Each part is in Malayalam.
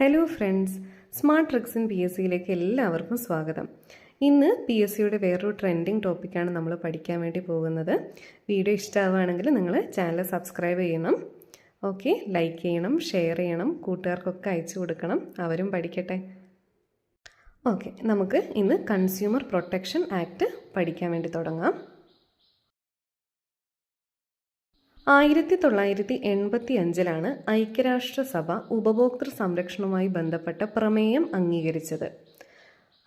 Hello friends, smart tricks in PSCയിലേക്ക് എല്ലാവർക്കും സ്വാഗതം. ഇന്ന് PSCയുടെ വേറൊരു ട്രെൻഡിങ് ടോപ്പിക്കാണ് നമ്മൾ പഠിക്കാൻ വേണ്ടി പോകുന്നത്. വീഡിയോ ഇഷ്ടമാവുകയാണെങ്കിൽ നിങ്ങൾ ചാനൽ സബ്സ്ക്രൈബ് ചെയ്യണം. ഓക്കെ, ലൈക്ക് ചെയ്യണം, ഷെയർ ചെയ്യണം, കൂട്ടുകാർക്കൊക്കെ അയച്ചു കൊടുക്കണം, അവരും പഠിക്കട്ടെ. ഓക്കെ, നമുക്ക് ഇന്ന് കൺസ്യൂമർ പ്രൊട്ടക്ഷൻ ആക്ട് പഠിക്കാൻ വേണ്ടി തുടങ്ങാം. 1985 ഐക്യരാഷ്ട്രസഭ ഉപഭോക്തൃ സംരക്ഷണവുമായി ബന്ധപ്പെട്ട പ്രമേയം അംഗീകരിച്ചത്.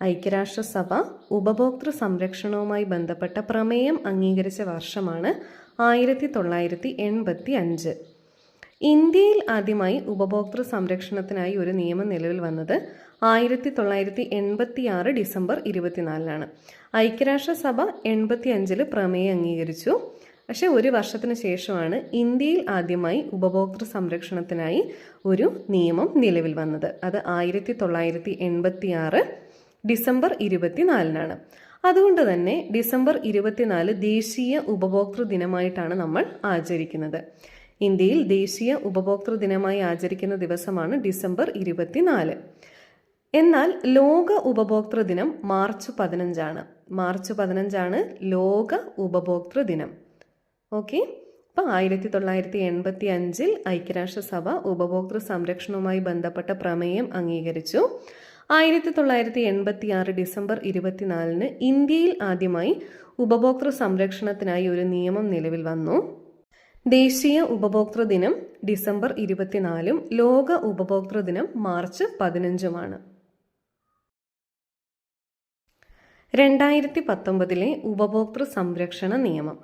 ഐക്യരാഷ്ട്രസഭ ഉപഭോക്തൃ സംരക്ഷണവുമായി ബന്ധപ്പെട്ട പ്രമേയം അംഗീകരിച്ച വർഷമാണ് 1985. ഇന്ത്യയിൽ ആദ്യമായി ഉപഭോക്തൃ സംരക്ഷണത്തിനായി ഒരു നിയമം നിലവിൽ വന്നത് 1986 ഡിസംബർ 24 ഐക്യരാഷ്ട്രസഭ 85 പ്രമേയം അംഗീകരിച്ചു. പക്ഷേ ഒരു വർഷത്തിന് ശേഷമാണ് ഇന്ത്യയിൽ ആദ്യമായി ഉപഭോക്തൃ സംരക്ഷണത്തിനായി ഒരു നിയമം നിലവിൽ വന്നത്. അത് 1986 ഡിസംബർ 24 അതുകൊണ്ട് തന്നെ ഡിസംബർ 24 ദേശീയ ഉപഭോക്തൃ ദിനമായിട്ടാണ് നമ്മൾ ആചരിക്കുന്നത്. ഇന്ത്യയിൽ ദേശീയ ഉപഭോക്തൃ ദിനമായി ആചരിക്കുന്ന ദിവസമാണ് ഡിസംബർ 24. എന്നാൽ ലോക ഉപഭോക്തൃ ദിനം മാർച്ച് 15. മാർച്ച് 15 ലോക ഉപഭോക്തൃ ദിനം. ഓക്കെ, അപ്പോൾ 1985 ഐക്യരാഷ്ട്രസഭ ഉപഭോക്തൃ സംരക്ഷണവുമായി ബന്ധപ്പെട്ട പ്രമേയം അംഗീകരിച്ചു. 1986 ഡിസംബർ 24 ഇന്ത്യയിൽ ആദ്യമായി ഉപഭോക്തൃ സംരക്ഷണത്തിനായി ഒരു നിയമം നിലവിൽ വന്നു. ദേശീയ ഉപഭോക്തൃ ദിനം ഡിസംബർ 24 ലോക ഉപഭോക്തൃ ദിനം മാർച്ച് 15. 2019 ഉപഭോക്തൃ സംരക്ഷണ നിയമം.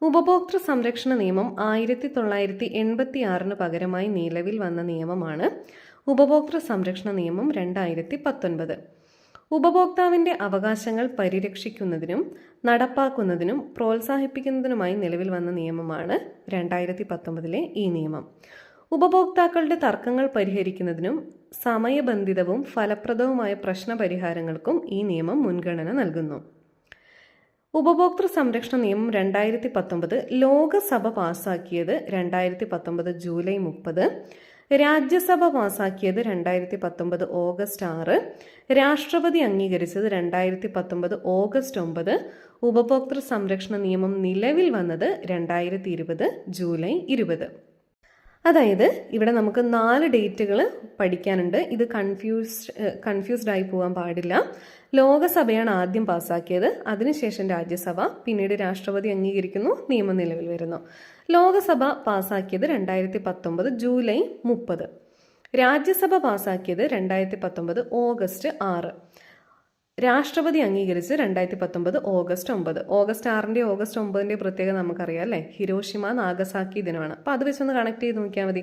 ഉപഭോക്തൃ സംരക്ഷണ നിയമം 1986 പകരമായി നിലവിൽ വന്ന നിയമമാണ് ഉപഭോക്തൃ സംരക്ഷണ നിയമം 2019. ഉപഭോക്താവിൻ്റെ അവകാശങ്ങൾ പരിരക്ഷിക്കുന്നതിനും നടപ്പാക്കുന്നതിനും പ്രോത്സാഹിപ്പിക്കുന്നതിനുമായി നിലവിൽ വന്ന നിയമമാണ് 2019 ഈ നിയമം. ഉപഭോക്താക്കളുടെ തർക്കങ്ങൾ പരിഹരിക്കുന്നതിനും സമയബന്ധിതവും ഫലപ്രദവുമായ പ്രശ്ന പരിഹാരങ്ങൾക്കും ഈ നിയമം മുൻഗണന നൽകുന്നു. ഉപഭോക്തൃ സംരക്ഷണ നിയമം 2019 ലോകസഭ പാസാക്കിയത് 2019 ജൂലൈ 30, രാജ്യസഭ പാസാക്കിയത് 2019 ഓഗസ്റ്റ് 6, രാഷ്ട്രപതി അംഗീകരിച്ചത് 2019 ഓഗസ്റ്റ് 9, ഉപഭോക്തൃ സംരക്ഷണ നിയമം നിലവിൽ വന്നത് 2020 ജൂലൈ 20. അതായത് ഇവിടെ നമുക്ക് 4 ഡേറ്റുകൾ പഠിക്കാനുണ്ട്. ഇത് കൺഫ്യൂസ്ഡ് ആയി പോകാൻ പാടില്ല. ലോകസഭയാണ് ആദ്യം പാസ്സാക്കിയത്, അതിനുശേഷം രാജ്യസഭ, പിന്നീട് രാഷ്ട്രപതി അംഗീകരിക്കുന്നു, നിയമം നിലവിൽ വരുന്നു. ലോകസഭ പാസ്സാക്കിയത് 2019 ജൂലൈ 30, രാജ്യസഭ പാസ്സാക്കിയത് 2019 ഓഗസ്റ്റ് 6, രാഷ്ട്രപതി അംഗീകരിച്ച് 2019 ഓഗസ്റ്റ് 9. ഓഗസ്റ്റ് 6 ഓഗസ്റ്റ് 9 പ്രത്യേകത നമുക്കറിയാം അല്ലേ, ഹിരോഷിമ നാഗസാക്കി ദിനമാണ്. അപ്പോൾ അത് വെച്ചൊന്ന് കണക്ട് ചെയ്ത് നോക്കിയാൽ മതി.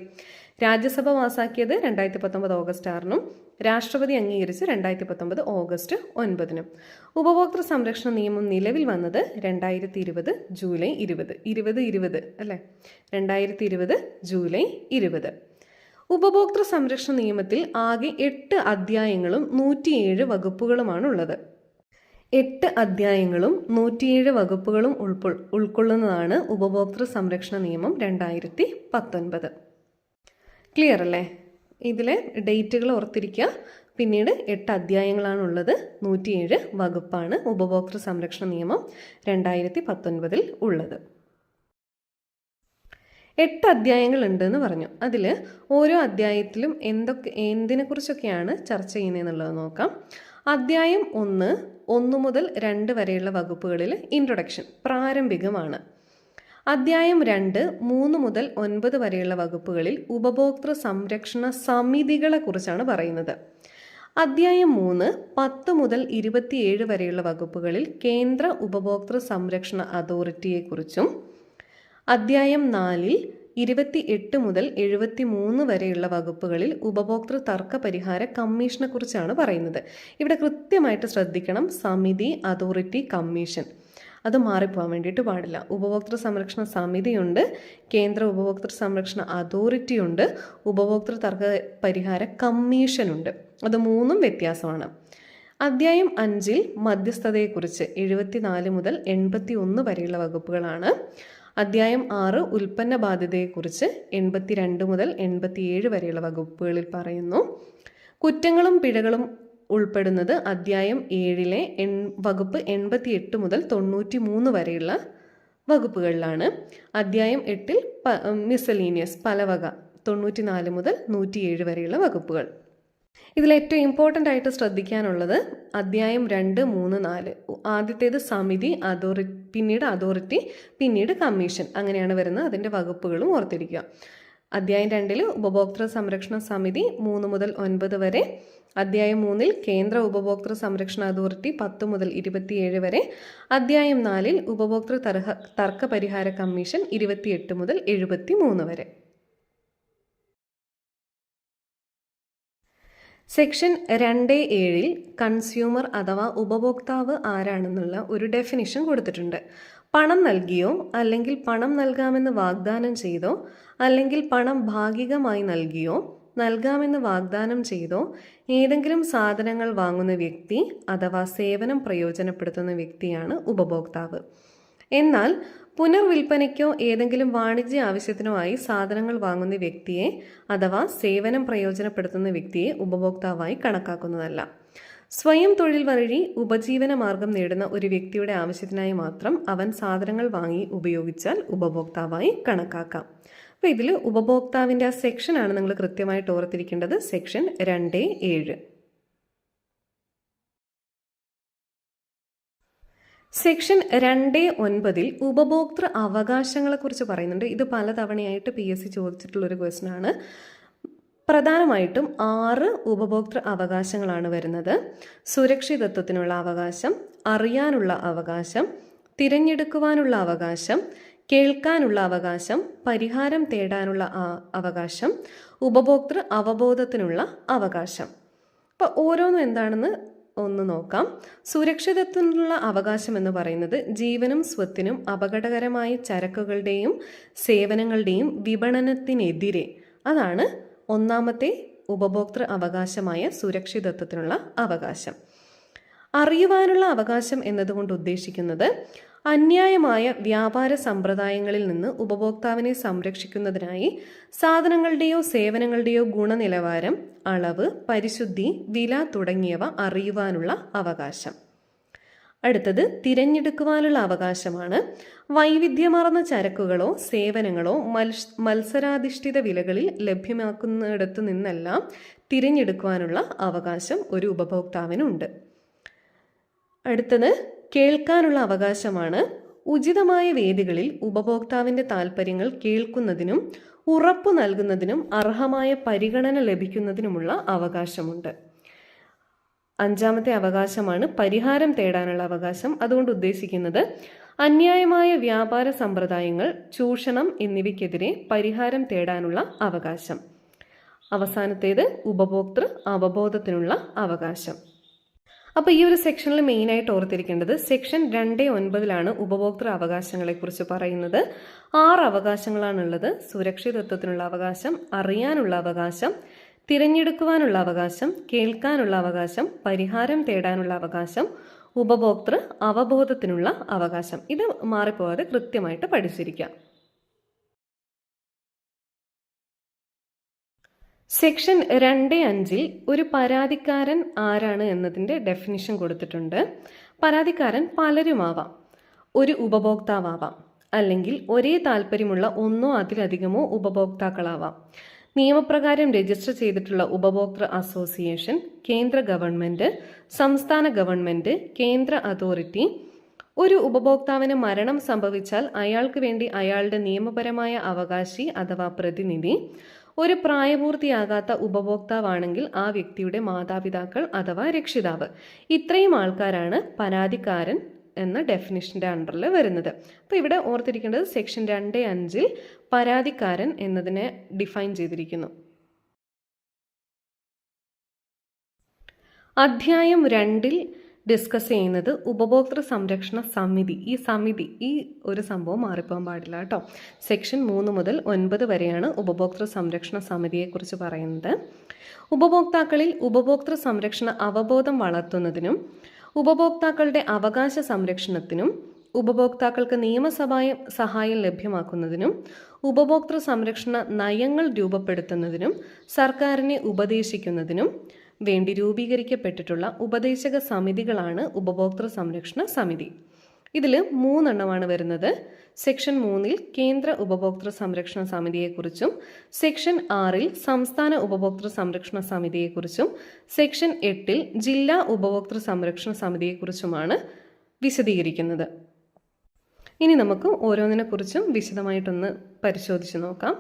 രാജ്യസഭ പാസ്സാക്കിയത് 2019 ഓഗസ്റ്റ് 6, രാഷ്ട്രപതി അംഗീകരിച്ച് 2019 ഓഗസ്റ്റ് 9. ഉപഭോക്തൃ സംരക്ഷണ നിയമം നിലവിൽ വന്നത് 2020 ജൂലൈ 20 അല്ലേ, 2020 ജൂലൈ 20. ഉപഭോക്തൃ സംരക്ഷണ നിയമത്തിൽ ആകെ 8 അധ്യായങ്ങളും 107 വകുപ്പുകളുമാണ് ഉള്ളത്. 8 അധ്യായങ്ങളും 107 വകുപ്പുകളും ഉൾക്കൊള്ളുന്നതാണ് ഉപഭോക്തൃ സംരക്ഷണ നിയമം 2019. ക്ലിയർ അല്ലേ? ഇതിലെ ഡേറ്റുകൾ ഓർത്തിരിക്കുക. പിന്നീട് 8 അധ്യായങ്ങളാണുള്ളത്, 107 വകുപ്പാണ് ഉപഭോക്തൃ സംരക്ഷണ നിയമം 2019 ഉള്ളത്. 8 അധ്യായങ്ങൾ ഉണ്ടെന്ന് പറഞ്ഞു. അതിൽ ഓരോ അധ്യായത്തിലും എന്തിനെക്കുറിച്ചൊക്കെയാണ് ചർച്ച ചെയ്യുന്നതെന്നുള്ളത് നോക്കാം. അധ്യായം 1 മുതൽ 2 വരെയുള്ള വകുപ്പുകളിൽ ഇൻട്രൊഡക്ഷൻ പ്രാരംഭികമാണ്. അധ്യായം 2 3 മുതൽ 9 വരെയുള്ള വകുപ്പുകളിൽ ഉപഭോക്തൃ സംരക്ഷണ സമിതികളെ കുറിച്ചാണ് പറയുന്നത്. അധ്യായം 3 10 മുതൽ 27 വരെയുള്ള വകുപ്പുകളിൽ കേന്ദ്ര ഉപഭോക്തൃ സംരക്ഷണ അതോറിറ്റിയെക്കുറിച്ചും അധ്യായം 4 28 മുതൽ 73 വരെയുള്ള വകുപ്പുകളിൽ ഉപഭോക്തൃ തർക്ക പരിഹാര കമ്മീഷനെ കുറിച്ചാണ് പറയുന്നത്. ഇവിടെ കൃത്യമായിട്ട് ശ്രദ്ധിക്കണം, സമിതി, അതോറിറ്റി, കമ്മീഷൻ, അത് മാറിപ്പോകാൻ വേണ്ടിയിട്ട് പാടില്ല. ഉപഭോക്തൃ സംരക്ഷണ സമിതിയുണ്ട്, കേന്ദ്ര ഉപഭോക്തൃ സംരക്ഷണ അതോറിറ്റി ഉണ്ട്, ഉപഭോക്തൃ തർക്ക പരിഹാര കമ്മീഷനുണ്ട്. അത് 3ഉം വ്യത്യാസമാണ്. അധ്യായം 5 മധ്യസ്ഥതയെക്കുറിച്ച് 74 മുതൽ 81 വരെയുള്ള വകുപ്പുകളാണ്. അധ്യായം 6 ഉൽപ്പന്ന ബാധ്യതയെക്കുറിച്ച് 82 മുതൽ 87 വരെയുള്ള വകുപ്പുകളിൽ പറയുന്നു. കുറ്റങ്ങളും പിഴകളും ഉൾപ്പെടുന്നത് അധ്യായം 7 വകുപ്പ് 88 മുതൽ 93 വരെയുള്ള വകുപ്പുകളിലാണ്. അധ്യായം 8 മിസലീനിയസ് പലവക 94 മുതൽ 107 വരെയുള്ള വകുപ്പുകൾ. ഇതിൽ ഏറ്റവും ഇമ്പോർട്ടൻ്റ് ആയിട്ട് ശ്രദ്ധിക്കാനുള്ളത് അധ്യായം 2, 3, 4. ആദ്യത്തേത് സമിതി, പിന്നീട് അതോറിറ്റി, പിന്നീട് കമ്മീഷൻ, അങ്ങനെയാണ് വരുന്നത്. അതിൻ്റെ വകുപ്പുകളും ഓർത്തിരിക്കുക. അധ്യായം 2 ഉപഭോക്തൃ സംരക്ഷണ സമിതി 3 മുതൽ 9 വരെ. അധ്യായം 3 കേന്ദ്ര ഉപഭോക്തൃ സംരക്ഷണ അതോറിറ്റി 10 മുതൽ 27 വരെ. അധ്യായം 4 ഉപഭോക്തൃ തർക്ക പരിഹാര കമ്മീഷൻ 28 മുതൽ 73 വരെ. സെക്ഷൻ 2(7) കൺസ്യൂമർ അഥവാ ഉപഭോക്താവ് ആരാണെന്നുള്ള ഒരു ഡെഫിനിഷൻ കൊടുത്തിട്ടുണ്ട്. പണം നൽകിയോ അല്ലെങ്കിൽ പണം നൽകാമെന്ന് വാഗ്ദാനം ചെയ്തോ അല്ലെങ്കിൽ പണം ഭാഗികമായി നൽകിയോ നൽകാമെന്ന് വാഗ്ദാനം ചെയ്തോ ഏതെങ്കിലും സാധനങ്ങൾ വാങ്ങുന്ന വ്യക്തി അഥവാ സേവനം പ്രയോജനപ്പെടുത്തുന്ന വ്യക്തിയാണ് ഉപഭോക്താവ്. എന്നാൽ പുനർവിൽപ്പനയ്ക്കോ ഏതെങ്കിലും വാണിജ്യ ആവശ്യത്തിനോ ആയി സാധനങ്ങൾ വാങ്ങുന്ന വ്യക്തിയെ അഥവാ സേവനം പ്രയോജനപ്പെടുത്തുന്ന വ്യക്തിയെ ഉപഭോക്താവായി കണക്കാക്കുന്നതല്ല. സ്വയം തൊഴിൽ വഴി ഉപജീവന മാർഗം നേടുന്ന ഒരു വ്യക്തിയുടെ ആവശ്യത്തിനായി മാത്രം അവൻ സാധനങ്ങൾ വാങ്ങി ഉപയോഗിച്ചാൽ ഉപഭോക്താവായി കണക്കാക്കാം. അപ്പോൾ ഇതിൽ ഉപഭോക്താവിൻ്റെ ആ സെക്ഷനാണ് നിങ്ങൾ കൃത്യമായിട്ട് ഓർത്തിരിക്കേണ്ടത്. സെക്ഷൻ 2(7). സെക്ഷൻ 2(9) ഉപഭോക്തൃ അവകാശങ്ങളെക്കുറിച്ച് പറയുന്നുണ്ട്. ഇത് പലതവണയായിട്ട് PSC ചോദിച്ചിട്ടുള്ളൊരു ക്വസ്റ്റ്യൻ ആണ്. പ്രധാനമായിട്ടും 6 ഉപഭോക്തൃ അവകാശങ്ങളാണ് വരുന്നത്. സുരക്ഷിതത്വത്തിനുള്ള അവകാശം, അറിയാനുള്ള അവകാശം, തിരഞ്ഞെടുക്കുവാനുള്ള അവകാശം, കേൾക്കാനുള്ള അവകാശം, പരിഹാരം തേടാനുള്ള അവകാശം, ഉപഭോക്തൃ അവബോധത്തിനുള്ള അവകാശം. അപ്പോൾ ഓരോന്നും എന്താണെന്ന് ഒന്ന് നോക്കാം. സുരക്ഷിതത്വത്തിനുള്ള അവകാശം എന്ന് പറയുന്നത് ജീവനും സ്വത്തിനും അപകടകരമായ ചരക്കുകളുടെയും സേവനങ്ങളുടെയും വിപണനത്തിനെതിരെ, അതാണ് ഒന്നാമത്തെ ഉപഭോക്തൃ അവകാശമായ സുരക്ഷിതത്വത്തിനുള്ള അവകാശം. അറിയുവാനുള്ള അവകാശം എന്നതുകൊണ്ട് ഉദ്ദേശിക്കുന്നത് അന്യായമായ വ്യാപാര സമ്പ്രദായങ്ങളിൽ നിന്ന് ഉപഭോക്താവിനെ സംരക്ഷിക്കുന്നതിനായി സാധനങ്ങളുടെയോ സേവനങ്ങളുടെയോ ഗുണനിലവാരം, അളവ്, പരിശുദ്ധി, വില തുടങ്ങിയവ അറിയുവാനുള്ള അവകാശം. അടുത്തത് തിരഞ്ഞെടുക്കുവാനുള്ള അവകാശമാണ്. വൈവിധ്യമാർന്ന ചരക്കുകളോ സേവനങ്ങളോ മത്സരാധിഷ്ഠിത വിലകളിൽ ലഭ്യമാക്കുന്നിടത്തു നിന്നെല്ലാം തിരഞ്ഞെടുക്കുവാനുള്ള അവകാശം ഒരു ഉപഭോക്താവിനുണ്ട്. അടുത്തത് കേൾക്കാനുള്ള അവകാശമാണ്. ഉചിതമായ വേദികളിൽ ഉപഭോക്താവിൻ്റെ താൽപ്പര്യങ്ങൾ കേൾക്കുന്നതിനും ഉറപ്പു നൽകുന്നതിനും അർഹമായ പരിഗണന ലഭിക്കുന്നതിനുമുള്ള അവകാശമുണ്ട്. 5ാമത്തെ അവകാശമാണ് പരിഹാരം തേടാനുള്ള അവകാശം. അതുകൊണ്ട് ഉദ്ദേശിക്കുന്നത് അന്യായമായ വ്യാപാര സമ്പ്രദായങ്ങൾ, ചൂഷണം എന്നിവയ്ക്കെതിരെ പരിഹാരം തേടാനുള്ള അവകാശം. അവസാനത്തേത് ഉപഭോക്തൃ അവബോധത്തിനുള്ള അവകാശം. അപ്പോൾ ഈ ഒരു സെക്ഷനിൽ മെയിനായിട്ട് ഓർത്തിരിക്കേണ്ടത് സെക്ഷൻ 2(9) ഉപഭോക്തൃ അവകാശങ്ങളെക്കുറിച്ച് പറയുന്നത്. 6 അവകാശങ്ങളാണുള്ളത്. സുരക്ഷിതത്വത്തിനുള്ള അവകാശം, അറിയാനുള്ള അവകാശം, തിരഞ്ഞെടുക്കുവാനുള്ള അവകാശം, കേൾക്കാനുള്ള അവകാശം, പരിഹാരം തേടാനുള്ള അവകാശം, ഉപഭോക്തൃ അവബോധത്തിനുള്ള അവകാശം. ഇത് മാറിപ്പോകാതെ കൃത്യമായിട്ട് പഠിച്ചിരിക്കാം. സെക്ഷൻ 2(5) ഒരു പരാതിക്കാരൻ ആരാണ് എന്നതിൻ്റെ ഡെഫിനിഷൻ കൊടുത്തിട്ടുണ്ട്. പരാതിക്കാരൻ പലരുമാവാം, ഒരു ഉപഭോക്താവാം, അല്ലെങ്കിൽ ഒരേ താല്പര്യമുള്ള ഒന്നോ അതിലധികമോ ഉപഭോക്താക്കളാവാം. നിയമപ്രകാരം രജിസ്റ്റർ ചെയ്തിട്ടുള്ള ഉപഭോക്തൃ അസോസിയേഷൻ, കേന്ദ്ര ഗവൺമെൻറ്, സംസ്ഥാന ഗവൺമെൻറ്, കേന്ദ്ര അതോറിറ്റി. ഒരു ഉപഭോക്താവിന് മരണം സംഭവിച്ചാൽ അയാൾക്ക് വേണ്ടി അയാളുടെ നിയമപരമായ അവകാശി അഥവാ പ്രതിനിധി. ഒരു പ്രായപൂർത്തിയാകാത്ത ഉപഭോക്താവാണെങ്കിൽ ആ വ്യക്തിയുടെ മാതാപിതാക്കൾ അഥവാ രക്ഷിതാവ്. ഇത്രയും ആൾക്കാരാണ് പരാതിക്കാരൻ എന്ന ഡെഫിനിഷൻ്റെ അണ്ടറിൽ വരുന്നത്. അപ്പോൾ ഇവിടെ ഓർത്തിരിക്കേണ്ടത് സെക്ഷൻ 2(5) പരാതിക്കാരൻ എന്നതിനെ ഡിഫൈൻ ചെയ്തിരിക്കുന്നു. അധ്യായം 2 ഡിസ്കസ് ചെയ്യുന്നത് ഉപഭോക്തൃ സംരക്ഷണ സമിതി. ഈ ഒരു സംഭവം മാറിപ്പോകാൻ പാടില്ല കേട്ടോ. സെക്ഷൻ 3 മുതൽ 9 വരെയാണ് ഉപഭോക്തൃ സംരക്ഷണ സമിതിയെക്കുറിച്ച് പറയുന്നത്. ഉപഭോക്താക്കളിൽ ഉപഭോക്തൃ സംരക്ഷണ അവബോധം വളർത്തുന്നതിനും ഉപഭോക്താക്കളുടെ അവകാശ സംരക്ഷണത്തിനും ഉപഭോക്താക്കൾക്ക് നിയമസഭാ സഹായം ലഭ്യമാക്കുന്നതിനും ഉപഭോക്തൃ സംരക്ഷണ നയങ്ങൾ രൂപപ്പെടുത്തുന്നതിനും സർക്കാരിനെ ഉപദേശിക്കുന്നതിനും വേണ്ടി രൂപീകരിക്കപ്പെട്ടിട്ടുള്ള ഉപദേശക സമിതികളാണ് ഉപഭോക്തൃ സംരക്ഷണ സമിതി. ഇതിൽ 3 എണ്ണമാണ് വരുന്നത്. സെക്ഷൻ 3 കേന്ദ്ര ഉപഭോക്തൃ സംരക്ഷണ സമിതിയെക്കുറിച്ചും സെക്ഷൻ 6 സംസ്ഥാന ഉപഭോക്തൃ സംരക്ഷണ സമിതിയെക്കുറിച്ചും സെക്ഷൻ 8 ജില്ലാ ഉപഭോക്തൃ സംരക്ഷണ സമിതിയെക്കുറിച്ചുമാണ് വിശദീകരിക്കുന്നത്. ഇനി നമുക്ക് ഓരോന്നിനെക്കുറിച്ചും വിശദമായിട്ടൊന്ന് പരിശോധിച്ച് നോക്കാം.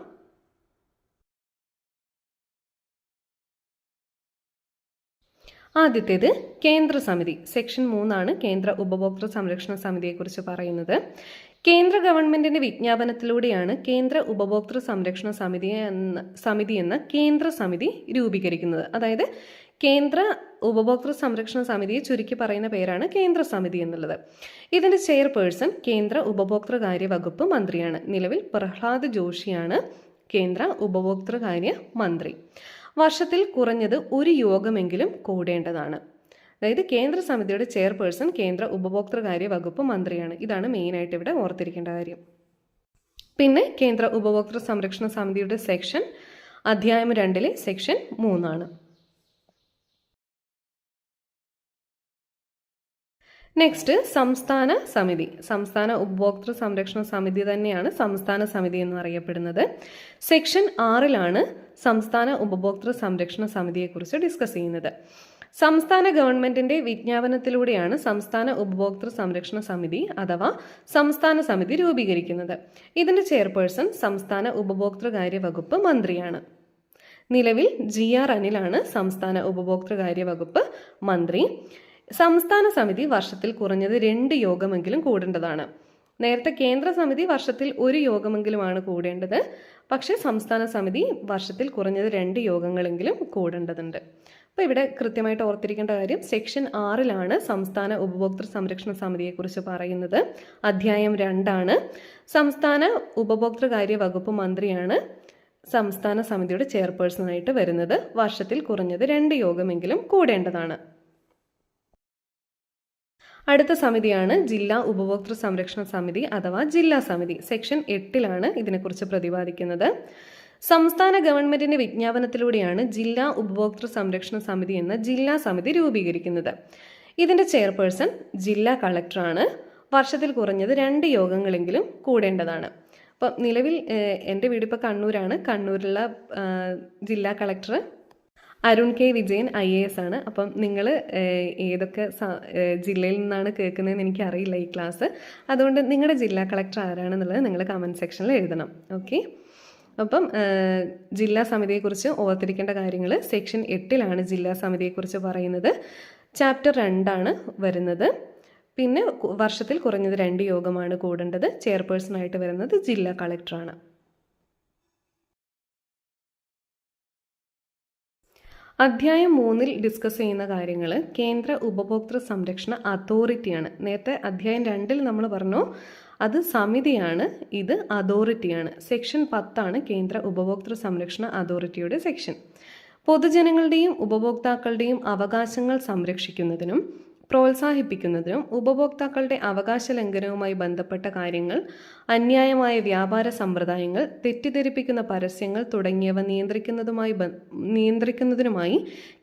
ആദ്യത്തേത് കേന്ദ്ര സമിതി. സെക്ഷൻ 3 കേന്ദ്ര ഉപഭോക്തൃ സംരക്ഷണ സമിതിയെക്കുറിച്ച് പറയുന്നത്. കേന്ദ്ര ഗവൺമെന്റിന്റെ വിജ്ഞാപനത്തിലൂടെയാണ് കേന്ദ്ര ഉപഭോക്തൃ സംരക്ഷണ സമിതി എന്ന കേന്ദ്ര സമിതി രൂപീകരിക്കുന്നത്. അതായത് കേന്ദ്ര ഉപഭോക്തൃ സംരക്ഷണ സമിതിയെ ചുരുക്കി പറയുന്ന പേരാണ് കേന്ദ്ര സമിതി എന്നുള്ളത്. ഇതിന്റെ ചെയർപേഴ്സൺ കേന്ദ്ര ഉപഭോക്തൃകാര്യ വകുപ്പ് മന്ത്രിയാണ്. നിലവിൽ പ്രഹ്ലാദ് ജോഷിയാണ് കേന്ദ്ര ഉപഭോക്തൃകാര്യ മന്ത്രി. വർഷത്തിൽ കുറഞ്ഞത് ഒരു യോഗമെങ്കിലും കൂടേണ്ടതാണ്. അതായത് കേന്ദ്ര സമിതിയുടെ ചെയർപേഴ്സൺ കേന്ദ്ര ഉപഭോക്തൃകാര്യ വകുപ്പ് മന്ത്രിയാണ്. ഇതാണ് മെയിനായിട്ട് ഇവിടെ ഓർത്തിരിക്കേണ്ട കാര്യം. പിന്നെ കേന്ദ്ര ഉപഭോക്തൃ സംരക്ഷണ സമിതിയുടെ സെക്ഷൻ അധ്യായം 2 സെക്ഷൻ 3. നെക്സ്റ്റ് സംസ്ഥാന സമിതി. സംസ്ഥാന ഉപഭോക്തൃ സംരക്ഷണ സമിതി തന്നെയാണ് സംസ്ഥാന സമിതി എന്ന് അറിയപ്പെടുന്നത്. സെക്ഷൻ 6 സംസ്ഥാന ഉപഭോക്തൃ സംരക്ഷണ സമിതിയെക്കുറിച്ച് ഡിസ്കസ് ചെയ്യുന്നത്. സംസ്ഥാന ഗവൺമെന്റിന്റെ വിജ്ഞാപനത്തിലൂടെയാണ് സംസ്ഥാന ഉപഭോക്തൃ സംരക്ഷണ സമിതി അഥവാ സംസ്ഥാന സമിതി രൂപീകരിക്കുന്നത്. ഇതിന്റെ ചെയർപേഴ്സൺ സംസ്ഥാന ഉപഭോക്തൃകാര്യ വകുപ്പ് മന്ത്രിയാണ്. നിലവിൽ GR അനിലാണ് സംസ്ഥാന ഉപഭോക്തൃകാര്യ വകുപ്പ് മന്ത്രി. സംസ്ഥാന സമിതി വർഷത്തിൽ കുറഞ്ഞത് 2 യോഗമെങ്കിലും കൂടേണ്ടതാണ്. നേരത്തെ കേന്ദ്ര സമിതി വർഷത്തിൽ 1 യോഗമെങ്കിലുമാണ് കൂടേണ്ടത്. പക്ഷേ സംസ്ഥാന സമിതി വർഷത്തിൽ കുറഞ്ഞത് 2 യോഗങ്ങളെങ്കിലും കൂടേണ്ടതുണ്ട്. അപ്പോൾ ഇവിടെ കൃത്യമായിട്ട് ഓർത്തിരിക്കേണ്ട കാര്യം സെക്ഷൻ 6 സംസ്ഥാന ഉപഭോക്തൃ സംരക്ഷണ സമിതിയെക്കുറിച്ച് പറയുന്നത്. അധ്യായം 2 സംസ്ഥാന ഉപഭോക്തൃകാര്യ വകുപ്പ് മന്ത്രിയാണ് സംസ്ഥാന സമിതിയുടെ ചെയർപേഴ്സണായിട്ട് വരുന്നത്. വർഷത്തിൽ കുറഞ്ഞത് 2 യോഗമെങ്കിലും കൂടേണ്ടതാണ്. അടുത്ത സമിതിയാണ് ജില്ലാ ഉപഭോക്തൃ സംരക്ഷണ സമിതി അഥവാ ജില്ലാ സമിതി. സെക്ഷൻ 8 ഇതിനെക്കുറിച്ച് പ്രതിപാദിക്കുന്നത്. സംസ്ഥാന ഗവൺമെന്റിന്റെ വിജ്ഞാപനത്തിലൂടെയാണ് ജില്ലാ ഉപഭോക്തൃ സംരക്ഷണ സമിതി എന്ന ജില്ലാ സമിതി രൂപീകരിക്കുന്നത്. ഇതിന്റെ ചെയർപേഴ്സൺ ജില്ലാ കളക്ടറാണ്. വർഷത്തിൽ കുറഞ്ഞത് 2 യോഗങ്ങളെങ്കിലും കൂടേണ്ടതാണ്. അപ്പം നിലവിൽ എൻ്റെ വീടിപ്പോൾ കണ്ണൂരാണ്. കണ്ണൂരിലുള്ള ജില്ലാ collector Arun K Vijayan IAS ആണ്. അപ്പം നിങ്ങൾ ഏതൊക്കെ ജില്ലയിൽ നിന്നാണ് കേൾക്കുന്നതെന്ന് എനിക്കറിയില്ല ഈ ക്ലാസ്. അതുകൊണ്ട് നിങ്ങളുടെ ജില്ലാ കളക്ടർ ആരാണെന്നുള്ളത് നിങ്ങൾ കമൻറ്റ് സെക്ഷനിൽ എഴുതണം. ഓക്കെ. അപ്പം ജില്ലാ സമിതിയെക്കുറിച്ച് ഓർത്തിരിക്കേണ്ട കാര്യങ്ങൾ സെക്ഷൻ 8 ജില്ലാ സമിതിയെക്കുറിച്ച് പറയുന്നത്. ചാപ്റ്റർ 2 വരുന്നത്. പിന്നെ വർഷത്തിൽ കുറഞ്ഞത് 2 യോഗമാണ് കൂടേണ്ടത്. ചെയർപേഴ്സണായിട്ട് വരുന്നത് ജില്ലാ കളക്ടറാണ്. അധ്യായം 3 ഡിസ്കസ് ചെയ്യുന്ന കാര്യങ്ങൾ കേന്ദ്ര ഉപഭോക്തൃ സംരക്ഷണ അതോറിറ്റിയാണ്. നേരത്തെ അധ്യായം 2 നമ്മൾ പറഞ്ഞു അത് സമിതിയാണ്, ഇത് അതോറിറ്റിയാണ്. സെക്ഷൻ 10 കേന്ദ്ര ഉപഭോക്തൃ സംരക്ഷണ അതോറിറ്റിയുടെ സെക്ഷൻ. പൊതുജനങ്ങളുടെയും ഉപഭോക്താക്കളുടെയും അവകാശങ്ങൾ സംരക്ഷിക്കുന്നതിനും പ്രോത്സാഹിപ്പിക്കുന്നതിനും ഉപഭോക്താക്കളുടെ അവകാശ ലംഘനവുമായി ബന്ധപ്പെട്ട കാര്യങ്ങൾ, അന്യായമായ വ്യാപാര സമ്പ്രദായങ്ങൾ, തെറ്റിദ്ധരിപ്പിക്കുന്ന പരസ്യങ്ങൾ തുടങ്ങിയവ നിയന്ത്രിക്കുന്നതിനുമായി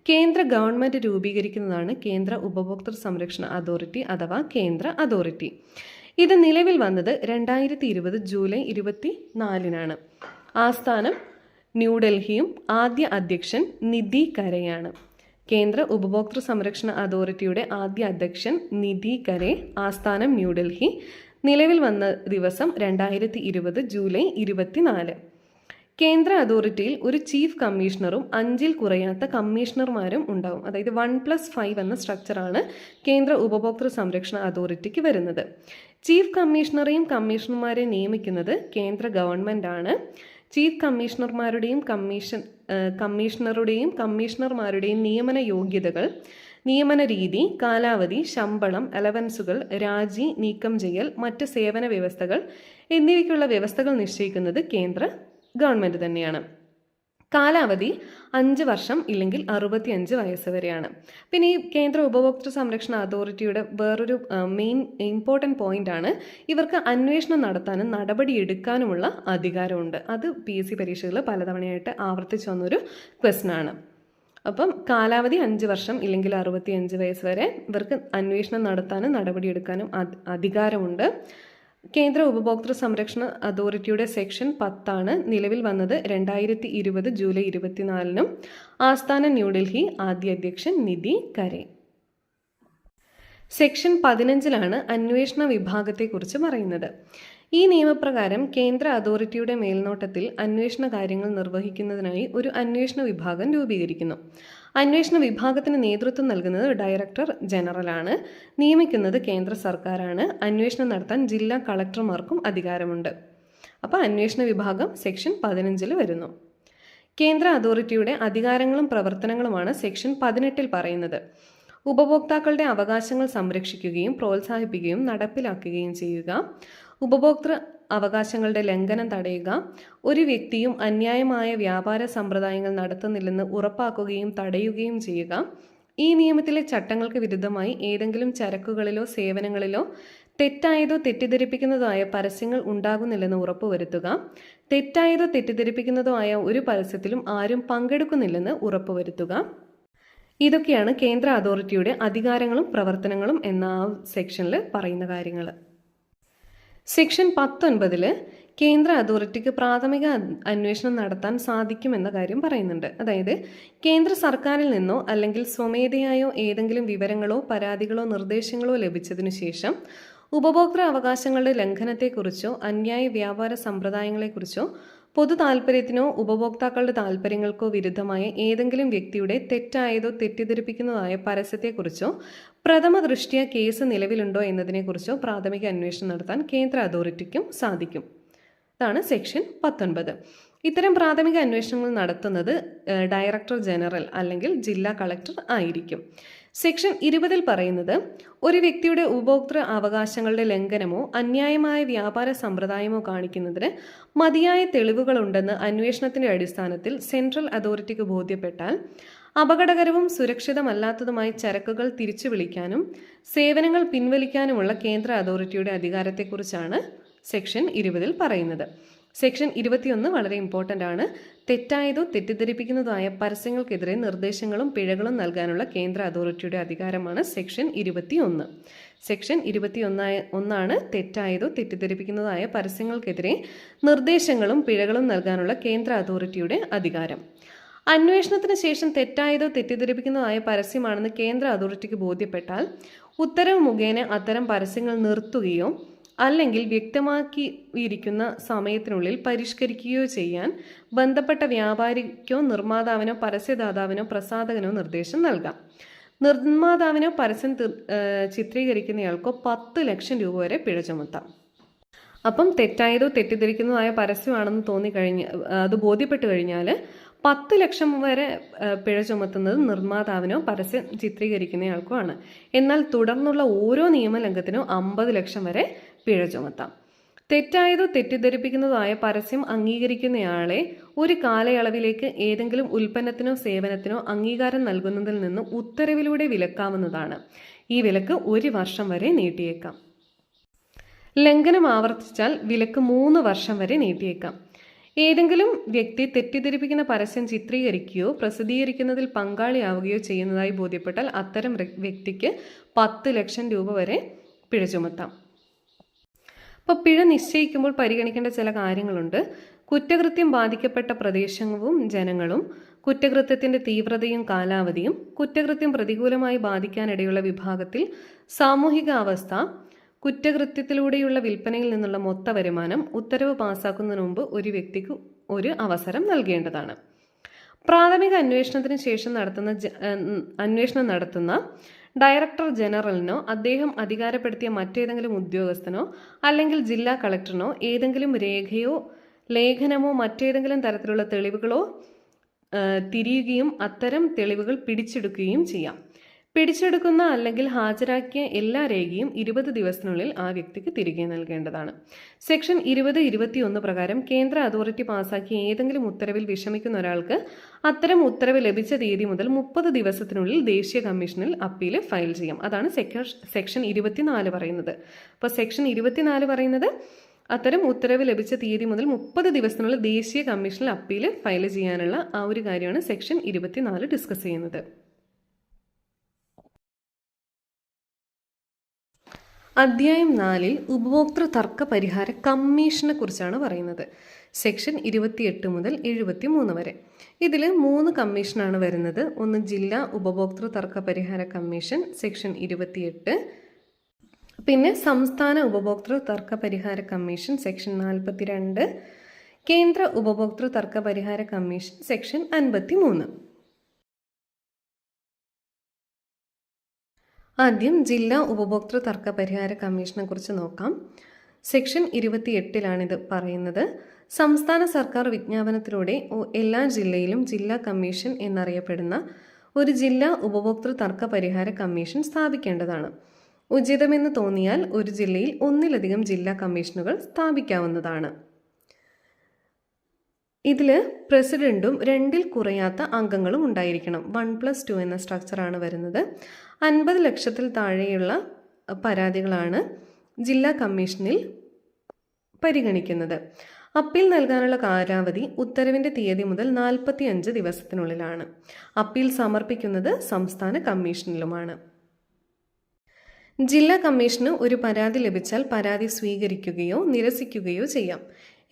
കേന്ദ്ര ഗവൺമെന്റ് രൂപീകരിക്കുന്നതാണ് കേന്ദ്ര ഉപഭോക്തൃ സംരക്ഷണ അതോറിറ്റി അഥവാ കേന്ദ്ര അതോറിറ്റി. ഇത് നിലവിൽ വന്നത് 2020 ജൂലൈ 24 ആസ്ഥാനം ന്യൂഡൽഹിയും ആദ്യ അധ്യക്ഷൻ നിധി കരെയാണ്. കേന്ദ്ര ഉപഭോക്തൃ സംരക്ഷണ അതോറിറ്റിയുടെ ആദ്യ അധ്യക്ഷൻ നിധി കരെ, ആസ്ഥാനം ന്യൂഡൽഹി. നിലവിൽ വന്ന ദിവസം 2020 ജൂലൈ 24. കേന്ദ്ര അതോറിറ്റിയിൽ ഒരു ചീഫ് കമ്മീഷണറും 5ൽ കുറയാത്ത കമ്മീഷണർമാരും ഉണ്ടാവും. അതായത് 1+5 എന്ന സ്ട്രക്ചറാണ് കേന്ദ്ര ഉപഭോക്തൃ സംരക്ഷണ അതോറിറ്റിക്ക് വരുന്നത്. ചീഫ് കമ്മീഷണറെയും കമ്മീഷണർമാരെ നിയമിക്കുന്നത് കേന്ദ്ര ഗവൺമെന്റ് ആണ്. ചീഫ് കമ്മീഷണർമാരുടെയും കമ്മീഷണർമാരുടെയും നിയമന യോഗ്യതകൾ, നിയമന രീതി, കാലാവധി, ശമ്പളം, അലവൻസുകൾ, രാജി, നീക്കം ചെയ്യൽ, മറ്റ് സേവന വ്യവസ്ഥകൾ എന്നിവയ്ക്കുള്ള വ്യവസ്ഥകൾ നിശ്ചയിക്കുന്നത് കേന്ദ്ര ഗവൺമെന്റ് തന്നെയാണ്. കാലാവധി 5 വർഷം ഇല്ലെങ്കിൽ 65 വയസ്സ് വരെയാണ്. പിന്നെ ഈ കേന്ദ്ര ഉപഭോക്തൃ സംരക്ഷണ അതോറിറ്റിയുടെ വേറൊരു മെയിൻ ഇമ്പോർട്ടൻറ്റ് പോയിൻ്റാണ് ഇവർക്ക് അന്വേഷണം നടത്താനും നടപടിയെടുക്കാനുമുള്ള അധികാരമുണ്ട്. അത് PSC പരീക്ഷകൾ പലതവണയായിട്ട് ആവർത്തിച്ചു വന്നൊരു ക്വസ്റ്റനാണ്. അപ്പം കാലാവധി 5 വർഷം ഇല്ലെങ്കിൽ 65 വയസ്സ് വരെ ഇവർക്ക് അന്വേഷണം നടത്താനും നടപടിയെടുക്കാനും അധികാരമുണ്ട്. കേന്ദ്ര ഉപഭോക്തൃ സംരക്ഷണ അതോറിറ്റിയുടെ സെക്ഷൻ 10 നിലവിൽ വന്നത് 2020 ജൂലൈ 24 ആസ്ഥാനം ന്യൂഡൽഹി, ആദ്യ അധ്യക്ഷൻ നിധി കരെ. സെക്ഷൻ 15 അന്വേഷണ വിഭാഗത്തെക്കുറിച്ച് പറയുന്നത്. ഈ നിയമപ്രകാരം കേന്ദ്ര അതോറിറ്റിയുടെ മേൽനോട്ടത്തിൽ അന്വേഷണ കാര്യങ്ങൾ നിർവഹിക്കുന്നതിനായി ഒരു അന്വേഷണ വിഭാഗം രൂപീകരിക്കുന്നു. അന്വേഷണ വിഭാഗത്തിന് നേതൃത്വം നൽകുന്നത് ഡയറക്ടർ ജനറലാണ്. നിയമിക്കുന്നത് കേന്ദ്ര സർക്കാരാണ്. അന്വേഷണം നടത്താൻ ജില്ലാ കളക്ടർമാർക്കും അധികാരമുണ്ട്. അപ്പോൾ അന്വേഷണ വിഭാഗം സെക്ഷൻ 15 വരുന്നു. കേന്ദ്ര അതോറിറ്റിയുടെ അധികാരങ്ങളും പ്രവർത്തനങ്ങളുമാണ് സെക്ഷൻ 18 പറയുന്നത്. ഉപഭോക്താക്കളുടെ അവകാശങ്ങൾ സംരക്ഷിക്കുകയും പ്രോത്സാഹിപ്പിക്കുകയും നടപ്പിലാക്കുകയും ചെയ്യുക, ഉപഭോക്തൃ അവകാശങ്ങളുടെ ലംഘനം തടയുക, ഒരു വ്യക്തിയും അന്യായമായ വ്യാപാര സമ്പ്രദായങ്ങൾ നടത്തുന്നില്ലെന്ന് ഉറപ്പാക്കുകയും തടയുകയും ചെയ്യുക, ഈ നിയമത്തിലെ ചട്ടങ്ങൾക്ക് വിരുദ്ധമായി ഏതെങ്കിലും ചരക്കുകളിലോ സേവനങ്ങളിലോ തെറ്റായതോ തെറ്റിദ്ധരിപ്പിക്കുന്നതോ ആയ പരസ്യങ്ങൾ ഉണ്ടാകുന്നില്ലെന്ന് ഉറപ്പുവരുത്തുക, തെറ്റായതോ തെറ്റിദ്ധരിപ്പിക്കുന്നതോ ആയ ഒരു പരസ്യത്തിലും ആരും പങ്കെടുക്കുന്നില്ലെന്ന് ഉറപ്പുവരുത്തുക. ഇതൊക്കെയാണ് കേന്ദ്ര അതോറിറ്റിയുടെ അധികാരങ്ങളും പ്രവർത്തനങ്ങളും എന്ന ആ സെക്ഷനിൽ പറയുന്ന കാര്യങ്ങൾ. സെക്ഷൻ 19 കേന്ദ്ര അതോറിറ്റിക്ക് പ്രാഥമിക അന്വേഷണം നടത്താൻ സാധിക്കുമെന്ന കാര്യം പറയുന്നുണ്ട്. അതായത് കേന്ദ്ര സർക്കാരിൽ നിന്നോ അല്ലെങ്കിൽ സ്വമേധയായോ ഏതെങ്കിലും വിവരങ്ങളോ പരാതികളോ നിർദ്ദേശങ്ങളോ ലഭിച്ചതിനു ശേഷം ഉപഭോക്തൃ അവകാശങ്ങളുടെ ലംഘനത്തെക്കുറിച്ചോ അന്യായ വ്യാപാര സമ്പ്രദായങ്ങളെക്കുറിച്ചോ പൊതു താൽപ്പര്യത്തിനോ ഉപഭോക്താക്കളുടെ താൽപ്പര്യങ്ങൾക്കോ വിരുദ്ധമായ ഏതെങ്കിലും വ്യക്തിയുടെ തെറ്റായതോ തെറ്റിദ്ധരിപ്പിക്കുന്നതായ പരസ്യത്തെക്കുറിച്ചോ പ്രഥമ ദൃഷ്ട്യാ കേസ് നിലവിലുണ്ടോ എന്നതിനെക്കുറിച്ചോ പ്രാഥമിക അന്വേഷണം നടത്താൻ കേന്ദ്ര അതോറിറ്റിക്കും സാധിക്കും. ഇതാണ് സെക്ഷൻ 19. ഇത്തരം പ്രാഥമിക അന്വേഷണങ്ങൾ നടത്തുന്നത് ഡയറക്ടർ ജനറൽ അല്ലെങ്കിൽ ജില്ലാ കളക്ടർ ആയിരിക്കും. സെക്ഷൻ 20 പറയുന്നത് ഒരു വ്യക്തിയുടെ ഉപഭോക്തൃ അവകാശങ്ങളുടെ ലംഘനമോ അന്യായമായ വ്യാപാര സമ്പ്രദായമോ കാണിക്കുന്നതിന് മതിയായ തെളിവുകളുണ്ടെന്ന് അന്വേഷണത്തിന്റെ അടിസ്ഥാനത്തിൽ സെൻട്രൽ അതോറിറ്റിക്ക് ബോധ്യപ്പെട്ടാൽ അപകടകരവും സുരക്ഷിതമല്ലാത്തതുമായ ചരക്കുകൾ തിരിച്ചു വിളിക്കാനും സേവനങ്ങൾ പിൻവലിക്കാനുമുള്ള കേന്ദ്ര അതോറിറ്റിയുടെ അധികാരത്തെക്കുറിച്ചാണ് സെക്ഷൻ 20 പറയുന്നത്. സെക്ഷൻ 21 വളരെ ഇമ്പോർട്ടൻ്റ് ആണ്. തെറ്റായതോ തെറ്റിദ്ധരിപ്പിക്കുന്നതോ ആയ പരസ്യങ്ങൾക്കെതിരെ നിർദ്ദേശങ്ങളും പിഴകളും നൽകാനുള്ള കേന്ദ്ര അതോറിറ്റിയുടെ അധികാരമാണ് സെക്ഷൻ 21. സെക്ഷൻ 21 തെറ്റായതോ തെറ്റിദ്ധരിപ്പിക്കുന്നതോ ആയ പരസ്യങ്ങൾക്കെതിരെ നിർദ്ദേശങ്ങളും പിഴകളും നൽകാനുള്ള കേന്ദ്ര അതോറിറ്റിയുടെ അധികാരം. അന്വേഷണത്തിന് ശേഷം തെറ്റായതോ തെറ്റിദ്ധരിപ്പിക്കുന്നതോ ആയ പരസ്യമാണെന്ന് കേന്ദ്ര അതോറിറ്റിക്ക് ബോധ്യപ്പെട്ടാൽ ഉത്തരവ് മുഖേന അത്തരം പരസ്യങ്ങൾ നിർത്തുകയോ അല്ലെങ്കിൽ വ്യക്തമാക്കിയിരിക്കുന്ന സമയത്തിനുള്ളിൽ പരിഷ്കരിക്കുകയോ ചെയ്യാൻ ബന്ധപ്പെട്ട വ്യാപാരിക്കോ നിർമ്മാതാവിനോ പരസ്യദാതാവിനോ പ്രസാധകനോ നിർദ്ദേശം നൽകാം. നിർമ്മാതാവിനോ പരസ്യം ചിത്രീകരിക്കുന്നയാൾക്കോ 10 ലക്ഷം രൂപ വരെ പിഴ ചുമത്താം. അപ്പം തെറ്റായതോ തെറ്റിദ്ധരിക്കുന്നതായ പരസ്യമാണെന്ന് അത് ബോധ്യപ്പെട്ടു കഴിഞ്ഞാൽ 10 ലക്ഷം വരെ പിഴ ചുമത്തുന്നത് നിർമ്മാതാവിനോ പരസ്യം ചിത്രീകരിക്കുന്നയാൾക്കോ ആണ്. എന്നാൽ തുടർന്നുള്ള ഓരോ നിയമലംഘനത്തിനും 50 ലക്ഷം വരെ പിഴ ചുമത്താം. തെറ്റായതോ തെറ്റിദ്ധരിപ്പിക്കുന്നതോ ആയ പരസ്യം അംഗീകരിക്കുന്നയാളെ ഒരു കാലയളവിലേക്ക് ഏതെങ്കിലും ഉൽപ്പന്നത്തിനോ സേവനത്തിനോ അംഗീകാരം നൽകുന്നതിൽ നിന്ന് ഉത്തരവിലൂടെ വിലക്കാവുന്നതാണ്. ഈ വിലക്ക് 1 വർഷം വരെ നീട്ടിയേക്കാം. ലംഘനം ആവർത്തിച്ചാൽ വിലക്ക് 3 വർഷം വരെ നീട്ടിയേക്കാം. ഏതെങ്കിലും വ്യക്തി തെറ്റിദ്ധരിപ്പിക്കുന്ന പരസ്യം ചിത്രീകരിക്കുകയോ പ്രസിദ്ധീകരിക്കുന്നതിൽ പങ്കാളിയാവുകയോ ചെയ്യുന്നതായി ബോധ്യപ്പെട്ടാൽ അത്തരം വ്യക്തിക്ക് 10 ലക്ഷം രൂപ വരെ പിഴ ചുമത്താം. അപ്പോൾ പിഴ നിശ്ചയിക്കുമ്പോൾ പരിഗണിക്കേണ്ട ചില കാര്യങ്ങളുണ്ട്. കുറ്റകൃത്യം ബാധിക്കപ്പെട്ട പ്രദേശവും ജനങ്ങളും, കുറ്റകൃത്യത്തിന്റെ തീവ്രതയും കാലാവധിയും, കുറ്റകൃത്യം പ്രതികൂലമായി ബാധിക്കാനിടയുള്ള വിഭാഗത്തിൽ സാമൂഹിക അവസ്ഥ, കുറ്റകൃത്യത്തിലൂടെയുള്ള വിൽപ്പനയിൽ നിന്നുള്ള മൊത്ത വരുമാനം, ഉത്തരവ് പാസ്സാക്കുന്നതിന് മുമ്പ് ഒരു വ്യക്തിക്ക് ഒരു അവസരം നൽകേണ്ടതാണ്. പ്രാഥമിക അന്വേഷണത്തിന് ശേഷം അന്വേഷണം നടത്തുന്ന ഡയറക്ടർ ജനറലിനോ അദ്ദേഹം അധികാരപ്പെടുത്തിയ മറ്റേതെങ്കിലും ഉദ്യോഗസ്ഥനോ അല്ലെങ്കിൽ ജില്ലാ കളക്ടറിനോ ഏതെങ്കിലും രേഖയോ ലേഖനമോ മറ്റേതെങ്കിലും തരത്തിലുള്ള തെളിവുകളോ തിരിയുകയും അത്തരം തെളിവുകൾ പിടിച്ചെടുക്കുകയും ചെയ്യാം. പിടിച്ചെടുക്കുന്ന അല്ലെങ്കിൽ ഹാജരാക്കിയ എല്ലാ രേഖയും 20 ദിവസത്തിനുള്ളിൽ ആ വ്യക്തിക്ക് തിരികെ നൽകേണ്ടതാണ്. സെക്ഷൻ 20-21 പ്രകാരം കേന്ദ്ര അതോറിറ്റി പാസാക്കിയ ഏതെങ്കിലും ഉത്തരവിൽ വിഷമിക്കുന്ന ഒരാൾക്ക് അത്തരം ഉത്തരവ് ലഭിച്ച തീയതി മുതൽ 30 ദിവസത്തിനുള്ളിൽ ദേശീയ കമ്മീഷനിൽ അപ്പീൽ ഫയൽ ചെയ്യാം. അതാണ് സെക്ഷൻ 24 പറയുന്നത്. അപ്പോൾ സെക്ഷൻ 24 പറയുന്നത് അത്തരം ഉത്തരവ് ലഭിച്ച തീയതി മുതൽ 30 ദിവസത്തിനുള്ളിൽ ദേശീയ കമ്മീഷനിൽ അപ്പീൽ ഫയൽ ചെയ്യാനുള്ള ആ ഒരു കാര്യമാണ് സെക്ഷൻ 24 ഡിസ്കസ് ചെയ്യുന്നത്. അധ്യായം 4 ഉപഭോക്തൃ തർക്ക പരിഹാര കമ്മീഷനെ കുറിച്ചാണ് പറയുന്നത്. സെക്ഷൻ 28 മുതൽ 73 വരെ. ഇതിൽ 3 കമ്മീഷനാണ് വരുന്നത്. ഒന്ന് ജില്ലാ ഉപഭോക്തൃ തർക്ക പരിഹാര കമ്മീഷൻ സെക്ഷൻ 28, പിന്നെ സംസ്ഥാന ഉപഭോക്തൃ തർക്ക പരിഹാര കമ്മീഷൻ സെക്ഷൻ 42, കേന്ദ്ര ഉപഭോക്തൃ തർക്ക പരിഹാര കമ്മീഷൻ സെക്ഷൻ 53. ആദ്യം ജില്ലാ ഉപഭോക്തൃ തർക്ക പരിഹാര കമ്മീഷനെ കുറിച്ച് നോക്കാം. സെക്ഷൻ 28-ലാണിത് പറയുന്നത്. സംസ്ഥാന സർക്കാർ വിജ്ഞാപനത്തിലൂടെ എല്ലാ ജില്ലയിലും ജില്ലാ കമ്മീഷൻ എന്നറിയപ്പെടുന്ന ഒരു ജില്ലാ ഉപഭോക്തൃ തർക്ക പരിഹാര കമ്മീഷൻ സ്ഥാപിക്കേണ്ടതാണ്. ഉചിതമെന്ന് തോന്നിയാൽ ഒരു ജില്ലയിൽ ഒന്നിലധികം ജില്ലാ കമ്മീഷനുകൾ സ്ഥാപിക്കാവുന്നതാണ്. ഇതിൽ പ്രസിഡന്റും 2-ൽ കുറയാത്ത അംഗങ്ങളും ഉണ്ടായിരിക്കണം. 1+2 എന്ന സ്ട്രക്ചറാണ് വരുന്നത്. 50 ലക്ഷത്തിൽ താഴെയുള്ള പരാതികളാണ് ജില്ലാ കമ്മീഷനിൽ പരിഗണിക്കുന്നത്. അപ്പീൽ നൽകാനുള്ള കാലാവധി ഉത്തരവിൻ്റെ തീയതി മുതൽ 45 ദിവസത്തിനുള്ളിലാണ്. അപ്പീൽ സമർപ്പിക്കുന്നത് സംസ്ഥാന കമ്മീഷനിലുമാണ്. ജില്ലാ കമ്മീഷന് ഒരു പരാതി ലഭിച്ചാൽ പരാതി സ്വീകരിക്കുകയോ നിരസിക്കുകയോ ചെയ്യാം.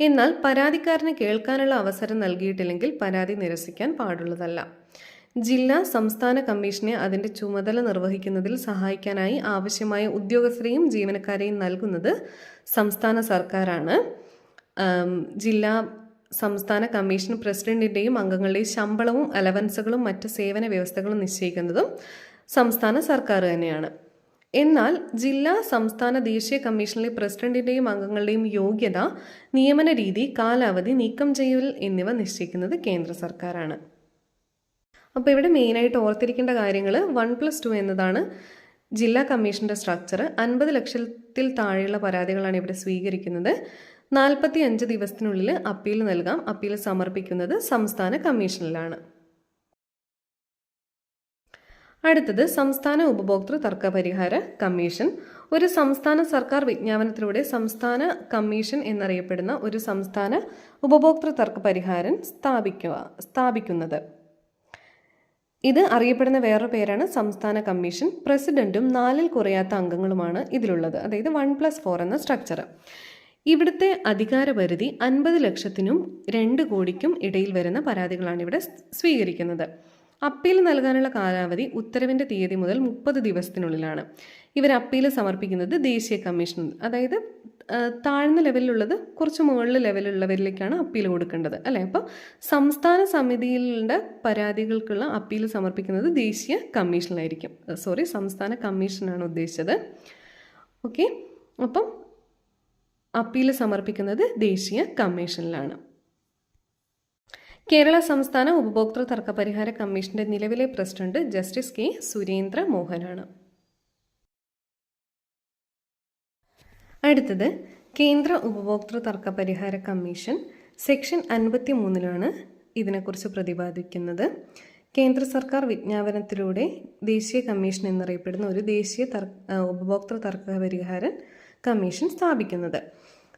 എന്നാൽ പരാതിക്കാരന് കേൾക്കാനുള്ള അവസരം നൽകിയിട്ടില്ലെങ്കിൽ പരാതി നിരസിക്കാൻ പാടുള്ളതല്ല. ജില്ലാ സംസ്ഥാന കമ്മീഷനെ അതിൻ്റെ ചുമതല നിർവഹിക്കുന്നതിൽ സഹായിക്കാനായി ആവശ്യമായ ഉദ്യോഗസ്ഥരെയും ജീവനക്കാരെയും നൽകുന്നത് സംസ്ഥാന സർക്കാരാണ്. ജില്ലാ സംസ്ഥാന കമ്മീഷൻ പ്രസിഡന്റിൻ്റെയും അംഗങ്ങളുടെയും ശമ്പളവും അലവൻസുകളും മറ്റ് സേവന വ്യവസ്ഥകളും നിശ്ചയിക്കുന്നതും സംസ്ഥാന സർക്കാർ തന്നെയാണ്. എന്നാൽ ജില്ലാ സംസ്ഥാന ദേശീയ കമ്മീഷനിലെ പ്രസിഡന്റിൻ്റെയും അംഗങ്ങളുടെയും യോഗ്യത, നിയമന രീതി, കാലാവധി, നീക്കം ചെയ്യൽ എന്നിവ നിശ്ചയിക്കുന്നത് കേന്ദ്ര സർക്കാരാണ്. അപ്പോൾ ഇവിടെ മെയിനായിട്ട് ഓർത്തിരിക്കേണ്ട കാര്യങ്ങൾ 1+2 എന്നതാണ് ജില്ലാ കമ്മീഷൻ്റെ സ്ട്രക്ചർ. 50 ലക്ഷത്തിൽ താഴെയുള്ള പരാതികളാണ് ഇവിടെ സ്വീകരിക്കുന്നത്. 45 ദിവസത്തിനുള്ളിൽ അപ്പീൽ നൽകാം. അപ്പീൽ സമർപ്പിക്കുന്നത് സംസ്ഥാന കമ്മീഷനിലാണ്. അടുത്തത് സംസ്ഥാന ഉപഭോക്തൃ തർക്ക പരിഹാര കമ്മീഷൻ. ഒരു സംസ്ഥാന സർക്കാർ വിജ്ഞാപനത്തിലൂടെ സംസ്ഥാന കമ്മീഷൻ എന്നറിയപ്പെടുന്ന ഒരു സംസ്ഥാന ഉപഭോക്തൃ തർക്ക പരിഹാരം സ്ഥാപിക്കുന്നത്. ഇത് അറിയപ്പെടുന്ന വേറൊരു പേരാണ് സംസ്ഥാന കമ്മീഷൻ. പ്രസിഡന്റും 4-ൽ കുറയാത്ത അംഗങ്ങളുമാണ് ഇതിലുള്ളത്. അതായത് 1+4 എന്ന സ്ട്രക്ചർ. ഇവിടുത്തെ അധികാരപരിധി 50 ലക്ഷത്തിനും 2 കോടിക്കും ഇടയിൽ വരുന്ന പരാതികളാണ് ഇവിടെ സ്വീകരിക്കുന്നത്. അപ്പീൽ നൽകാനുള്ള കാലാവധി ഉത്തരവിൻ്റെ തീയതി മുതൽ 30 ദിവസത്തിനുള്ളിലാണ്. ഇവർ അപ്പീൽ സമർപ്പിക്കുന്നത് ദേശീയ കമ്മീഷനിൽ. അതായത് താഴ്ന്ന ലെവലിലുള്ളത് കുറച്ച് മുകളിൽ ലെവലുള്ളവരിലേക്കാണ് അപ്പീൽ കൊടുക്കേണ്ടത്, അല്ലേ? അപ്പോൾ സംസ്ഥാന സമിതിയിലുള്ള പരാതികൾക്കുള്ള അപ്പീൽ സമർപ്പിക്കുന്നത് ദേശീയ കമ്മീഷനിലായിരിക്കും. സംസ്ഥാന കമ്മീഷനാണ് ഉദ്ദേശിച്ചത്. ഓക്കെ, അപ്പം അപ്പീൽ സമർപ്പിക്കുന്നത് ദേശീയ കമ്മീഷനിലാണ്. കേരള സംസ്ഥാന ഉപഭോക്തൃ തർക്ക പരിഹാര കമ്മീഷന്റെ നിലവിലെ പ്രസിഡന്റ് ജസ്റ്റിസ് കെ സുരേന്ദ്ര മോഹനാണ്. അടുത്തത് കേന്ദ്ര ഉപഭോക്തൃ തർക്ക പരിഹാര കമ്മീഷൻ സെക്ഷൻ 53-ലാണ് ഇതിനെക്കുറിച്ച് പ്രതിപാദിക്കുന്നത്. കേന്ദ്ര സർക്കാർ വിജ്ഞാപനത്തിലൂടെ ദേശീയ കമ്മീഷൻ എന്നറിയപ്പെടുന്ന ഒരു ദേശീയ ഉപഭോക്തൃ തർക്ക പരിഹാര കമ്മീഷൻ സ്ഥാപിക്കുന്നത്.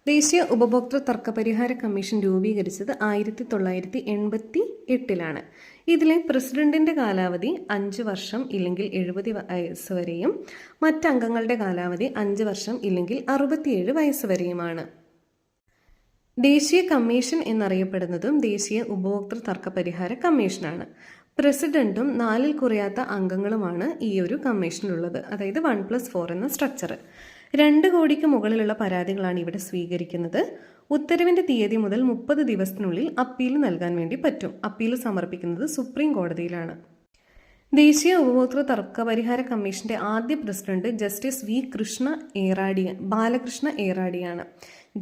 ദേശീയ ഉപഭോക്തൃ തർക്ക പരിഹാര കമ്മീഷൻ രൂപീകരിച്ചത് 1988-ലാണ്. ഇതിലെ പ്രസിഡന്റിന്റെ കാലാവധി 5 വർഷം ഇല്ലെങ്കിൽ 70 വയസ്സ് വരെയും മറ്റംഗങ്ങളുടെ കാലാവധി 5 വർഷം ഇല്ലെങ്കിൽ 67 വയസ്സ് വരെയുമാണ്. ദേശീയ കമ്മീഷൻ എന്നറിയപ്പെടുന്നതും ദേശീയ ഉപഭോക്തൃ തർക്ക പരിഹാര കമ്മീഷനാണ്. പ്രസിഡന്റും 4-ൽ കുറയാത്ത അംഗങ്ങളുമാണ് ഈ ഒരു കമ്മീഷനിലുള്ളത്. അതായത് 1+4 എന്ന സ്ട്രക്ചർ. 2 കോടിക്ക് മുകളിലുള്ള പരാതികളാണ് ഇവിടെ സ്വീകരിക്കുന്നത്. ഉത്തരവിൻ്റെ തീയതി മുതൽ 30 ദിവസത്തിനുള്ളിൽ അപ്പീൽ നൽകാൻ വേണ്ടി പറ്റും. അപ്പീൽ സമർപ്പിക്കുന്നത് സുപ്രീം കോടതിയിലാണ്. ദേശീയ ഉപഭോക്തൃ തർക്ക പരിഹാര കമ്മീഷന്റെ ആദ്യ പ്രസിഡന്റ് ജസ്റ്റിസ് വി ബാലകൃഷ്ണ ഏറാഡിയാണ്.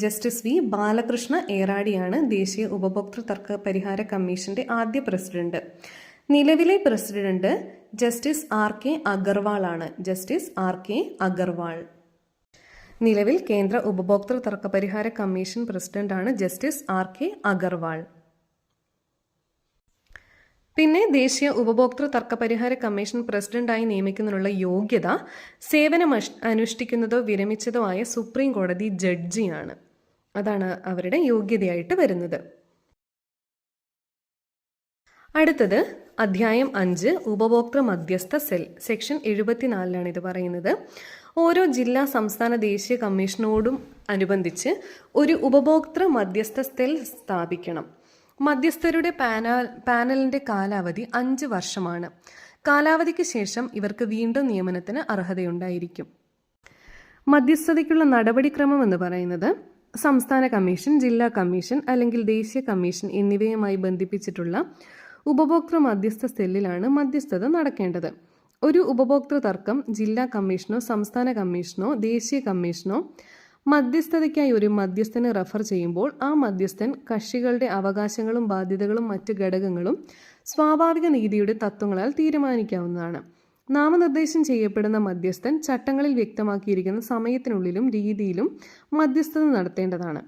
ജസ്റ്റിസ് വി ബാലകൃഷ്ണ ഏറാഡിയാണ് ദേശീയ ഉപഭോക്തൃ തർക്ക പരിഹാര കമ്മീഷന്റെ ആദ്യ പ്രസിഡന്റ്. നിലവിലെ പ്രസിഡന്റ് ജസ്റ്റിസ് R.K. അഗർവാൾ ആണ്. Justice R.K. അഗർവാൾ. നിലവിൽ കേന്ദ്ര ഉപഭോക്തൃ തർക്ക പരിഹാര കമ്മീഷൻ പ്രസിഡന്റാണ് ജസ്റ്റിസ് R.K. അഗർവാൾ. പിന്നെ ദേശീയ ഉപഭോക്തൃ തർക്ക പരിഹാര കമ്മീഷൻ പ്രസിഡന്റായി നിയമിക്കുന്നതിനുള്ള യോഗ്യത സേവനം അനുഷ്ഠിക്കുന്നതോ വിരമിച്ചതോ ആയ സുപ്രീം കോടതി ജഡ്ജിയാണ്. അതാണ് അവരുടെ യോഗ്യതയായിട്ട് വരുന്നത്. അടുത്തത് അധ്യായം 5 ഉപഭോക്തൃ മധ്യസ്ഥ സെൽ. സെക്ഷൻ 74 ഇത് പറയുന്നത്. ഓരോ ജില്ലാ സംസ്ഥാന ദേശീയ കമ്മീഷനോടും അനുബന്ധിച്ച് ഒരു ഉപഭോക്തൃ മധ്യസ്ഥ സെൽ സ്ഥാപിക്കണം. മധ്യസ്ഥരുടെ പാനലിന്റെ കാലാവധി 5 വർഷമാണ്. കാലാവധിക്ക് ശേഷം ഇവർക്ക് വീണ്ടും നിയമനത്തിന് അർഹതയുണ്ടായിരിക്കും. മധ്യസ്ഥതയ്ക്കുള്ള നടപടിക്രമം എന്ന് പറയുന്നത് സംസ്ഥാന കമ്മീഷൻ, ജില്ലാ കമ്മീഷൻ അല്ലെങ്കിൽ ദേശീയ കമ്മീഷൻ എന്നിവയുമായി ബന്ധിപ്പിച്ചിട്ടുള്ള ഉപഭോക്തൃ മധ്യസ്ഥ സെല്ലിലാണ് മധ്യസ്ഥത നടക്കേണ്ടത്. ഒരു ഉപഭോക്തൃ തർക്കം ജില്ലാ കമ്മീഷനോ സംസ്ഥാന കമ്മീഷനോ ദേശീയ കമ്മീഷനോ മധ്യസ്ഥതയ്ക്കായി ഒരു മധ്യസ്ഥനെ റഫർ ചെയ്യുമ്പോൾ ആ മധ്യസ്ഥൻ കക്ഷികളുടെ അവകാശങ്ങളും ബാധ്യതകളും മറ്റ് ഘടകങ്ങളും സ്വാഭാവിക നീതിയുടെ തത്വങ്ങളാൽ തീരുമാനിക്കാവുന്നതാണ്. നാമനിർദ്ദേശം ചെയ്യപ്പെടുന്ന മധ്യസ്ഥൻ ചട്ടങ്ങളിൽ വ്യക്തമാക്കിയിരിക്കുന്ന സമയത്തിനുള്ളിലും രീതിയിലും മധ്യസ്ഥത നടത്തേണ്ടതാണ്.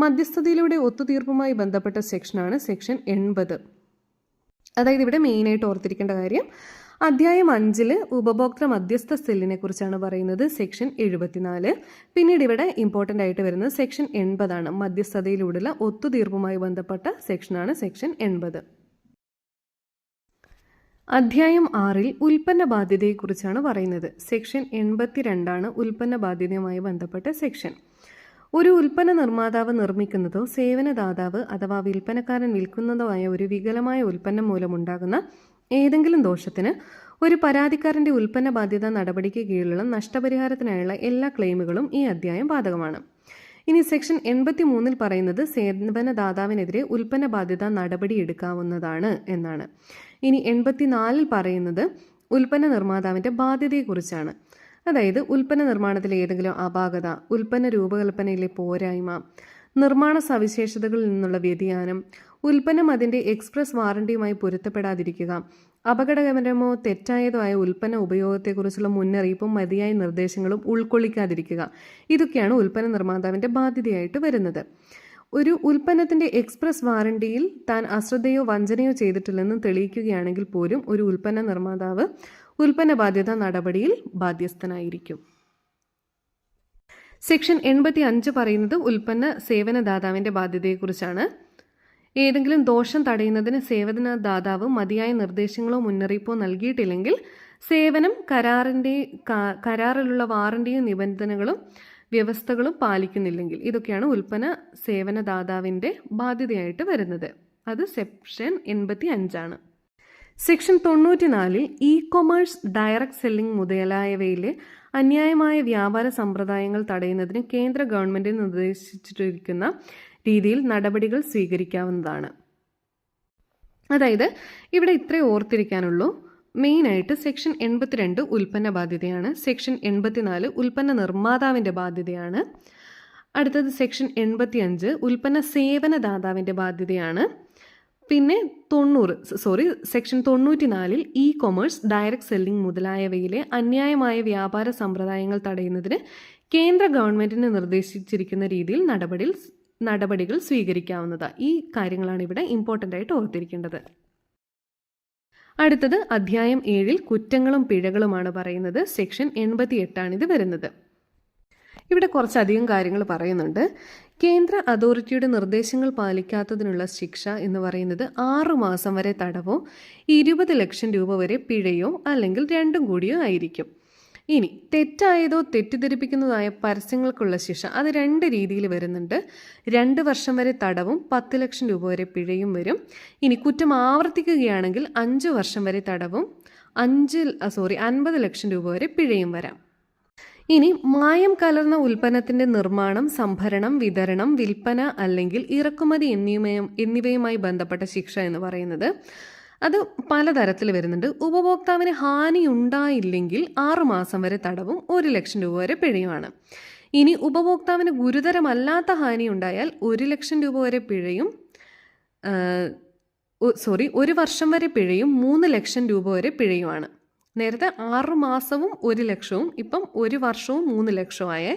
മധ്യസ്ഥതയിലൂടെ ഒത്തുതീർപ്പുമായി ബന്ധപ്പെട്ട സെക്ഷനാണ് സെക്ഷൻ 80. അതായത് ഇവിടെ മെയിനായിട്ട് ഓർത്തിരിക്കേണ്ട കാര്യം അധ്യായം 5 ഉപഭോക്തൃ മധ്യസ്ഥ സെല്ലിനെ കുറിച്ചാണ് പറയുന്നത്, സെക്ഷൻ 74. പിന്നീട് ഇവിടെ ഇമ്പോർട്ടൻ്റ് ആയിട്ട് വരുന്നത് സെക്ഷൻ 80 ആണ്. മധ്യസ്ഥതയിലൂടെയുള്ള ഒത്തുതീർപ്പുമായി ബന്ധപ്പെട്ട സെക്ഷനാണ് സെക്ഷൻ 80. അധ്യായം 6 ഉൽപ്പന്ന ബാധ്യതയെക്കുറിച്ചാണ് പറയുന്നത്. സെക്ഷൻ 82 ആണ് ഉൽപ്പന്ന ബാധ്യതയുമായി ബന്ധപ്പെട്ട സെക്ഷൻ. ഒരു ഉൽപ്പന്ന നിർമ്മാതാവ് നിർമ്മിക്കുന്നതോ സേവനദാതാവ് അഥവാ വിൽപ്പനക്കാരൻ വിൽക്കുന്നതോ ആയ ഒരു വികലമായ ഉൽപ്പന്നം മൂലമുണ്ടാകുന്ന ഏതെങ്കിലും ദോഷത്തിന് ഒരു പരാതിക്കാരൻ്റെ ഉൽപ്പന്ന ബാധ്യതാ നടപടിക്ക് കീഴിലുള്ള നഷ്ടപരിഹാരത്തിനായുള്ള എല്ലാ ക്ലെയിമുകളും ഈ അധ്യായം ബാധകമാണ്. ഇനി സെക്ഷൻ 83 പറയുന്നത് സേവനദാതാവിനെതിരെ ഉൽപ്പന്ന ബാധ്യതാ നടപടി എടുക്കാവുന്നതാണ് എന്നാണ്. ഇനി 84 പറയുന്നത് ഉൽപ്പന്ന നിർമ്മാതാവിൻ്റെ ബാധ്യതയെക്കുറിച്ചാണ്. അതായത് ഉൽപ്പന്ന നിർമ്മാണത്തിലെ ഏതെങ്കിലും അപാകത, ഉൽപ്പന്ന രൂപകൽപ്പനയിലെ പോരായ്മ, നിർമ്മാണ സവിശേഷതകളിൽ നിന്നുള്ള വ്യതിയാനം, ഉൽപ്പന്നം അതിൻ്റെ എക്സ്പ്രസ് വാറണ്ടിയുമായി പൊരുത്തപ്പെടാതിരിക്കുക, അപകടകരമോ തെറ്റായതോ ആയ ഉൽപ്പന്ന ഉപയോഗത്തെക്കുറിച്ചുള്ള മുന്നറിയിപ്പും മതിയായ നിർദ്ദേശങ്ങളും ഉൾക്കൊള്ളിക്കാതിരിക്കുക. ഇതൊക്കെയാണ് ഉൽപ്പന്ന നിർമ്മാതാവിൻ്റെ ബാധ്യതയായിട്ട് വരുന്നത്. ഒരു ഉൽപ്പന്നത്തിൻ്റെ എക്സ്പ്രസ് വാറണ്ടിയിൽ താൻ അശ്രദ്ധയോ വഞ്ചനയോ ചെയ്തിട്ടില്ലെന്ന് തെളിയിക്കുകയാണെങ്കിൽ പോലും ഒരു ഉൽപ്പന്ന നിർമ്മാതാവ് ഉൽപ്പന്ന ബാധ്യതാ നടപടിയിൽ ബാധ്യസ്ഥനായിരിക്കും. സെക്ഷൻ 85 പറയുന്നത് ഉൽപ്പന്ന സേവനദാതാവിൻ്റെ ബാധ്യതയെക്കുറിച്ചാണ്. ഏതെങ്കിലും ദോഷം തടയുന്നതിന് സേവനദാതാവ് മതിയായ നിർദ്ദേശങ്ങളോ മുന്നറിയിപ്പോ നൽകിയിട്ടില്ലെങ്കിൽ സേവനം കരാറിലുള്ള വാറണ്ടിയും നിബന്ധനകളും വ്യവസ്ഥകളും പാലിക്കുന്നില്ലെങ്കിൽ, ഇതൊക്കെയാണ് ഉൽപ്പന്ന സേവനദാതാവിൻ്റെ ബാധ്യതയായിട്ട് വരുന്നത്. അത് സെക്ഷൻ 85 ആണ്. Section 94 e commerce, direct selling മുതലായവയിലെ അന്യായമായ വ്യാപാര സമ്പ്രദായങ്ങൾ തടയുന്നതിന് കേന്ദ്ര ഗവൺമെൻറ് നിർദ്ദേശിച്ചിരിക്കുന്ന രീതിയിൽ നടപടികൾ സ്വീകരിക്കാവുന്നതാണ്. അതായത് ഇവിടെ ഇത്രേ ഓർത്തിരിക്കാനുള്ളൂ. മെയിനായിട്ട് സെക്ഷൻ 82 ഉൽപ്പന്ന ബാധ്യതയാണ്. സെക്ഷൻ 84 ഉൽപ്പന്ന നിർമ്മാതാവിൻ്റെ ബാധ്യതയാണ്. അടുത്തത് സെക്ഷൻ 85 ഉൽപ്പന്ന സേവനദാതാവിൻ്റെ ബാധ്യതയാണ്. പിന്നെ section 94 e commerce, direct selling മുതലായവയിലെ അന്യായമായ വ്യാപാര സമ്പ്രദായങ്ങൾ തടയുന്നതിന് കേന്ദ്ര ഗവൺമെൻറ്റിന് നിർദ്ദേശിച്ചിരിക്കുന്ന രീതിയിൽ നടപടികൾ സ്വീകരിക്കാവുന്നതാണ്. ഈ കാര്യങ്ങളാണ് ഇവിടെ ഇമ്പോർട്ടൻ്റ് ആയിട്ട് ഓർത്തിരിക്കേണ്ടത്. അടുത്തത് അധ്യായം 7 കുറ്റങ്ങളും പിഴകളുമാണ് പറയുന്നത്. സെക്ഷൻ 88 ആണ് ഇത് വരുന്നത്. ഇവിടെ കുറച്ചധികം കാര്യങ്ങൾ പറയുന്നുണ്ട്. കേന്ദ്ര അതോറിറ്റിയുടെ നിർദ്ദേശങ്ങൾ പാലിക്കാത്തതിനുള്ള ശിക്ഷ എന്ന് പറയുന്നത് 6 മാസം വരെ തടവോ 20 ലക്ഷം രൂപ വരെ പിഴയോ അല്ലെങ്കിൽ രണ്ടും കൂടിയോ ആയിരിക്കും. ഇനി തെറ്റായതോ തെറ്റിദ്ധരിപ്പിക്കുന്നതായ പരസ്യങ്ങൾക്കുള്ള ശിക്ഷ അത് 2 രീതിയിൽ വരുന്നുണ്ട്. 2 വർഷം വരെ തടവും 10 ലക്ഷം രൂപ വരെ പിഴയും വരും. ഇനി കുറ്റം ആവർത്തിക്കുകയാണെങ്കിൽ 5 വർഷം വരെ തടവും 50 ലക്ഷം രൂപ വരെ പിഴയും വരാം. ഇനി മായം കലർന്ന ഉൽപ്പന്നത്തിൻ്റെ നിർമ്മാണം, സംഭരണം, വിതരണം, വിൽപ്പന അല്ലെങ്കിൽ ഇറക്കുമതി എന്നിവയുമായി ബന്ധപ്പെട്ട ശിക്ഷ എന്ന് പറയുന്നത് അത് പലതരത്തിൽ വരുന്നുണ്ട്. ഉപഭോക്താവിന് ഹാനി ഉണ്ടായില്ലെങ്കിൽ 6 മാസം വരെ തടവും 1 ലക്ഷം രൂപ വരെ പിഴയുമാണ്. ഇനി ഉപഭോക്താവിന് ഗുരുതരമല്ലാത്ത ഹാനി ഉണ്ടായാൽ 1 ലക്ഷം രൂപ വരെ പിഴയും 1 വർഷം വരെ പിഴയും 3 ലക്ഷം രൂപ വരെ പിഴയുമാണ്. നേരത്തെ 6 മാസവും 1 ലക്ഷവും, ഇപ്പം 1 വർഷവും 3 ലക്ഷമായേ.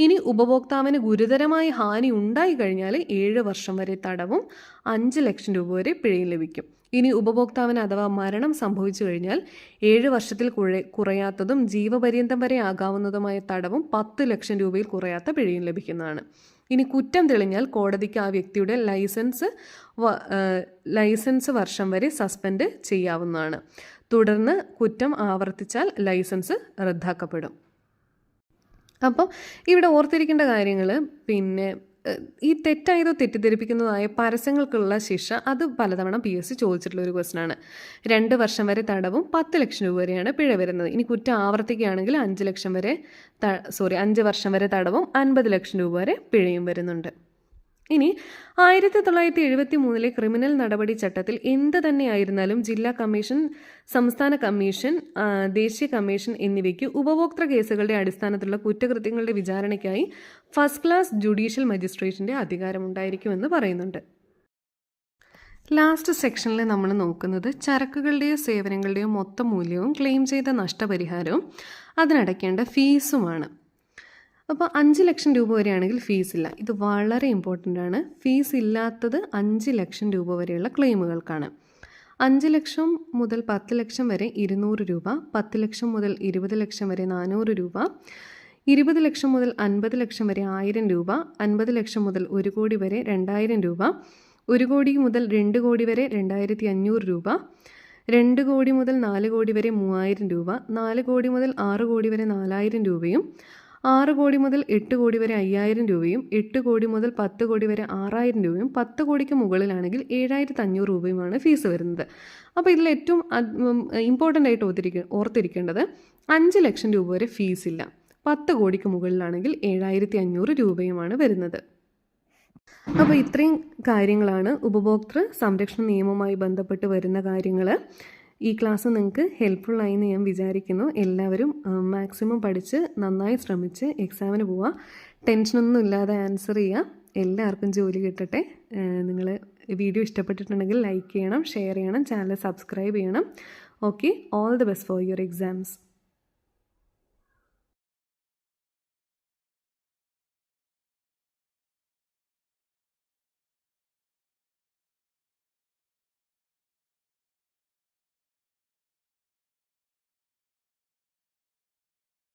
ഇനി ഉപഭോക്താവിന് ഗുരുതരമായി ഹാനി ഉണ്ടായി കഴിഞ്ഞാൽ 7 വർഷം വരെ തടവും 5 ലക്ഷം രൂപ വരെ പിഴയും ലഭിക്കും. ഇനി ഉപഭോക്താവിന് അഥവാ മരണം സംഭവിച്ചു കഴിഞ്ഞാൽ 7 വർഷത്തിൽ കുറയാത്തതും ജീവപര്യന്തം വരെ ആകാവുന്നതുമായ തടവും 10 ലക്ഷം രൂപയിൽ കുറയാത്ത പിഴയും ലഭിക്കുന്നതാണ്. ഇനി കുറ്റം തെളിഞ്ഞാൽ കോടതിക്ക് ആ വ്യക്തിയുടെ ലൈസൻസ് വർഷം വരെ സസ്പെൻഡ് ചെയ്യാവുന്നതാണ്. തുടർന്ന് കുറ്റം ആവർത്തിച്ചാൽ ലൈസൻസ് റദ്ദാക്കപ്പെടും. അപ്പം ഇവിടെ ഓർത്തിരിക്കേണ്ട കാര്യങ്ങൾ, പിന്നെ ഈ തെറ്റായതോ തെറ്റിദ്ധരിപ്പിക്കുന്നതായ പരസ്യങ്ങൾക്കുള്ള ശിക്ഷ അത് പലതവണ PSC ചോദിച്ചിട്ടുള്ള ഒരു ക്വസ്റ്റനാണ്. 2 വർഷം വരെ തടവും 10 ലക്ഷം രൂപ വരെയാണ് പിഴ വരുന്നത്. ഇനി കുറ്റം ആവർത്തിക്കുകയാണെങ്കിൽ 5 വർഷം വരെ തടവും 50 ലക്ഷം രൂപ വരെ പിഴയും വരുന്നുണ്ട്. ഇനി 1973 ക്രിമിനൽ നടപടി ചട്ടത്തിൽ എന്ത് തന്നെയായിരുന്നാലും ജില്ലാ കമ്മീഷൻ, സംസ്ഥാന കമ്മീഷൻ, ദേശീയ കമ്മീഷൻ എന്നിവയ്ക്ക് ഉപഭോക്തൃ കേസുകളുടെ അടിസ്ഥാനത്തിലുള്ള കുറ്റകൃത്യങ്ങളുടെ വിചാരണയ്ക്കായി ഫസ്റ്റ് ക്ലാസ് ജുഡീഷ്യൽ മജിസ്ട്രേറ്റിൻ്റെ അധികാരമുണ്ടായിരിക്കുമെന്ന് പറയുന്നുണ്ട്. ലാസ്റ്റ് സെക്ഷനിൽ നമ്മൾ നോക്കുന്നത് ചരക്കുകളുടെയോ സേവനങ്ങളുടെയോ മൊത്തം മൂല്യവും ക്ലെയിം ചെയ്ത നഷ്ടപരിഹാരവും അതിനടയ്ക്കേണ്ട ഫീസുമാണ്. അപ്പോൾ 5 ലക്ഷം രൂപ വരെയാണെങ്കിൽ ഫീസില്ല. ഇത് വളരെ ഇമ്പോർട്ടൻ്റ് ആണ്. ഫീസ് ഇല്ലാത്തത് 5 ലക്ഷം രൂപ വരെയുള്ള ക്ലെയിമുകൾക്കാണ്. 5 ലക്ഷം മുതൽ 10 ലക്ഷം വരെ 200 രൂപ, 10 ലക്ഷം മുതൽ 20 ലക്ഷം വരെ 400 രൂപ, 20 ലക്ഷം മുതൽ 50 ലക്ഷം വരെ 1000 രൂപ, 50 ലക്ഷം മുതൽ 1 കോടി വരെ 2000 രൂപ, 1 കോടി മുതൽ 2 കോടി വരെ 2500 രൂപ, 2 കോടി മുതൽ 4 കോടി വരെ 3000 രൂപ, 4 കോടി മുതൽ 6 കോടി വരെ 4000 രൂപയും, 6 കോടി മുതൽ 8 കോടി വരെ 5000 രൂപയും, 8 കോടി മുതൽ 10 കോടി വരെ 6000 രൂപയും, 10 കോടിക്ക് മുകളിലാണെങ്കിൽ 7500 രൂപയുമാണ് ഫീസ് വരുന്നത്. അപ്പോൾ ഇതിൽ ഏറ്റവും ഇമ്പോർട്ടൻ്റ് ആയിട്ട് ഓർത്തിരിക്കേണ്ടത് 5 ലക്ഷം രൂപ വരെ ഫീസില്ല. 10 കോടിക്ക് മുകളിലാണെങ്കിൽ 7500 രൂപയുമാണ് വരുന്നത്. അപ്പോൾ ഇത്രയും കാര്യങ്ങളാണ് ഉപഭോക്തൃ സംരക്ഷണ നിയമവുമായി ബന്ധപ്പെട്ട് വരുന്ന കാര്യങ്ങൾ. ഈ ക്ലാസ് നിങ്ങൾക്ക് ഹെൽപ്ഫുള്ളായി എന്ന് ഞാൻ വിചാരിക്കുന്നു. എല്ലാവരും മാക്സിമം പഠിച്ച് നന്നായി ശ്രമിച്ച് എക്സാമിന് പോവുക. ടെൻഷനൊന്നും ഇല്ലാതെ ആൻസർ ചെയ്യുക. എല്ലാവർക്കും ജോലി കിട്ടട്ടെ. നിങ്ങൾ വീഡിയോ ഇഷ്ടപ്പെട്ടിട്ടുണ്ടെങ്കിൽ ലൈക്ക് ചെയ്യണം, ഷെയർ ചെയ്യണം, ചാനൽ സബ്സ്ക്രൈബ് ചെയ്യണം. Okay, all the best for your exams.